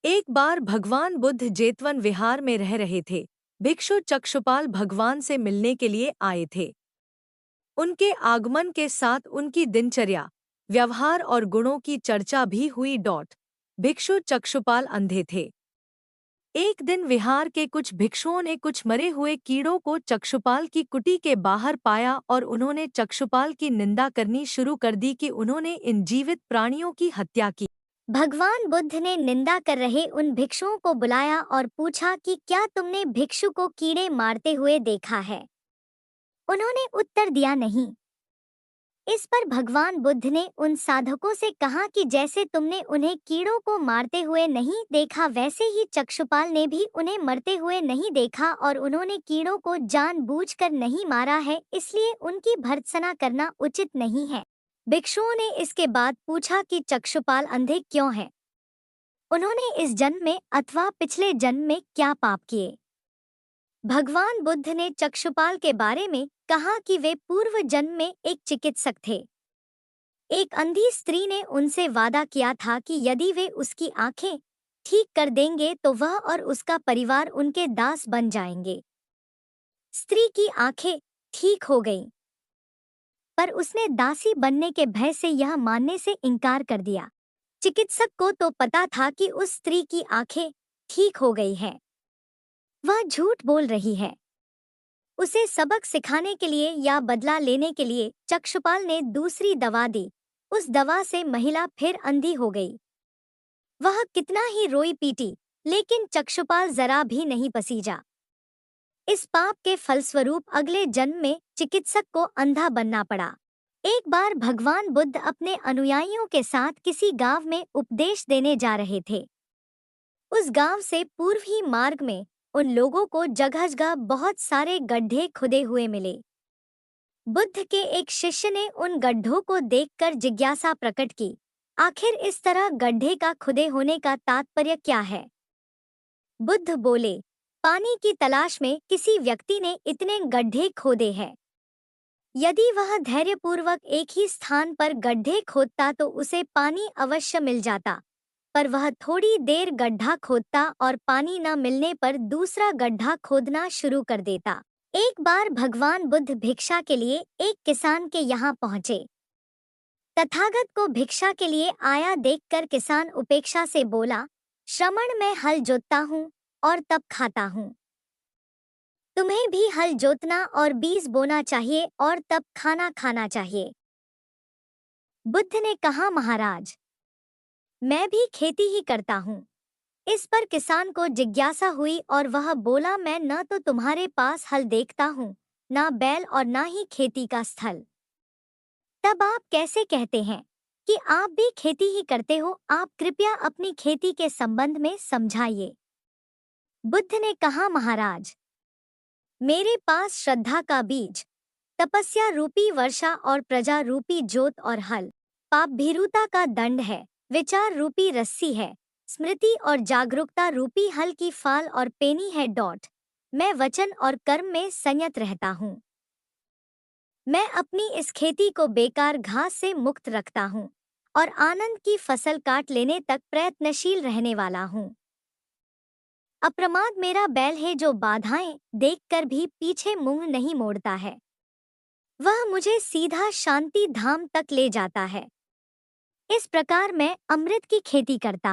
एक बार भगवान बुद्ध जेतवन विहार में रह रहे थे। भिक्षु चक्षुपाल भगवान से मिलने के लिए आए थे। उनके आगमन के साथ उनकी दिनचर्या, व्यवहार और गुणों की चर्चा भी हुई। भिक्षु चक्षुपाल अंधे थे। एक दिन विहार के कुछ भिक्षुओं ने कुछ मरे हुए कीड़ों को चक्षुपाल की कुटी के बाहर पाया और उन्होंने चक्षुपाल की निंदा करनी शुरू कर दी कि उन्होंने इन जीवित प्राणियों की हत्या की। भगवान बुद्ध ने निंदा कर रहे उन भिक्षुओं को बुलाया और पूछा कि क्या तुमने भिक्षु को कीड़े मारते हुए देखा है? उन्होंने उत्तर दिया नहीं। इस पर भगवान बुद्ध ने उन साधकों से कहा कि जैसे तुमने उन्हें कीड़ों को मारते हुए नहीं देखा, वैसे ही चक्षुपाल ने भी उन्हें मरते हुए नहीं देखा और उन्होंने कीड़ों को जानबूझकर नहीं मारा है, इसलिए उनकी भर्त्सना करना उचित नहीं है। भिक्षुओं ने इसके बाद पूछा कि चक्षुपाल अंधे क्यों हैं? उन्होंने इस जन्म में अथवा पिछले जन्म में क्या पाप किए? भगवान बुद्ध ने चक्षुपाल के बारे में कहा कि वे पूर्व जन्म में एक चिकित्सक थे। एक अंधी स्त्री ने उनसे वादा किया था कि यदि वे उसकी आंखें ठीक कर देंगे तो वह और उसका परिवार उनके दास बन जाएंगे। स्त्री की आंखें ठीक हो गईं, पर उसने दासी बनने के भय से यह मानने से इनकार कर दिया। चिकित्सक को तो पता था कि उस स्त्री की आंखें ठीक हो गई हैं। वह झूठ बोल रही है। उसे सबक सिखाने के लिए या बदला लेने के लिए चक्षुपाल ने दूसरी दवा दी। उस दवा से महिला फिर अंधी हो गई। वह कितना ही रोई पीटी, लेकिन चक्षुपाल जरा भी नहीं पसीजा। इस पाप के फलस्वरूप अगले जन्म में चिकित्सक को अंधा बनना पड़ा। एक बार भगवान बुद्ध अपने अनुयायियों के साथ किसी गांव में उपदेश देने जा रहे थे। उस गांव से पूर्व ही मार्ग में उन लोगों को जगह जगह बहुत सारे गड्ढे खुदे हुए मिले। बुद्ध के एक शिष्य ने उन गड्ढों को देखकर जिज्ञासा प्रकट की, आखिर इस तरह गड्ढे का खुदे होने का तात्पर्य क्या है? बुद्ध बोले, पानी की तलाश में किसी व्यक्ति ने इतने गड्ढे खोदे हैं। यदि वह धैर्यपूर्वक एक ही स्थान पर गड्ढे खोदता तो उसे पानी अवश्य मिल जाता, पर वह थोड़ी देर गड्ढा खोदता और पानी न मिलने पर दूसरा गड्ढा खोदना शुरू कर देता। एक बार भगवान बुद्ध भिक्षा के लिए एक किसान के यहाँ पहुँचे। तथागत को भिक्षा के लिए आया देखकर किसान उपेक्षा से बोला, श्रमण, मैं हल जोतता हूँ और तब खाता हूँ। तुम्हें भी हल जोतना और बीज बोना चाहिए और तब खाना खाना चाहिए। बुद्ध ने कहा, महाराज, मैं भी खेती ही करता हूँ। इस पर किसान को जिज्ञासा हुई और वह बोला, मैं न तो तुम्हारे पास हल देखता हूँ, ना बैल और ना ही खेती का स्थल। तब आप कैसे कहते हैं कि आप भी खेती ही करते हो? आप कृपया अपनी खेती के संबंध में समझाइए। बुद्ध ने कहा, महाराज, मेरे पास श्रद्धा का बीज, तपस्या रूपी वर्षा और प्रजा रूपी जोत और हल, पाप भीरुता का दंड है, विचार रूपी रस्सी है, स्मृति और जागरूकता रूपी हल की फाल और पेनी है। मैं वचन और कर्म में संयत रहता हूँ। मैं अपनी इस खेती को बेकार घास से मुक्त रखता हूँ और आनंद की फसल काट लेने तक प्रयत्नशील रहने वाला हूँ। अप्रमाद मेरा बैल है जो बाधाएं देखकर भी पीछे मुंह नहीं मोड़ता है। वह मुझे सीधा शांति धाम तक ले जाता है। इस प्रकार मैं अमृत की खेती करता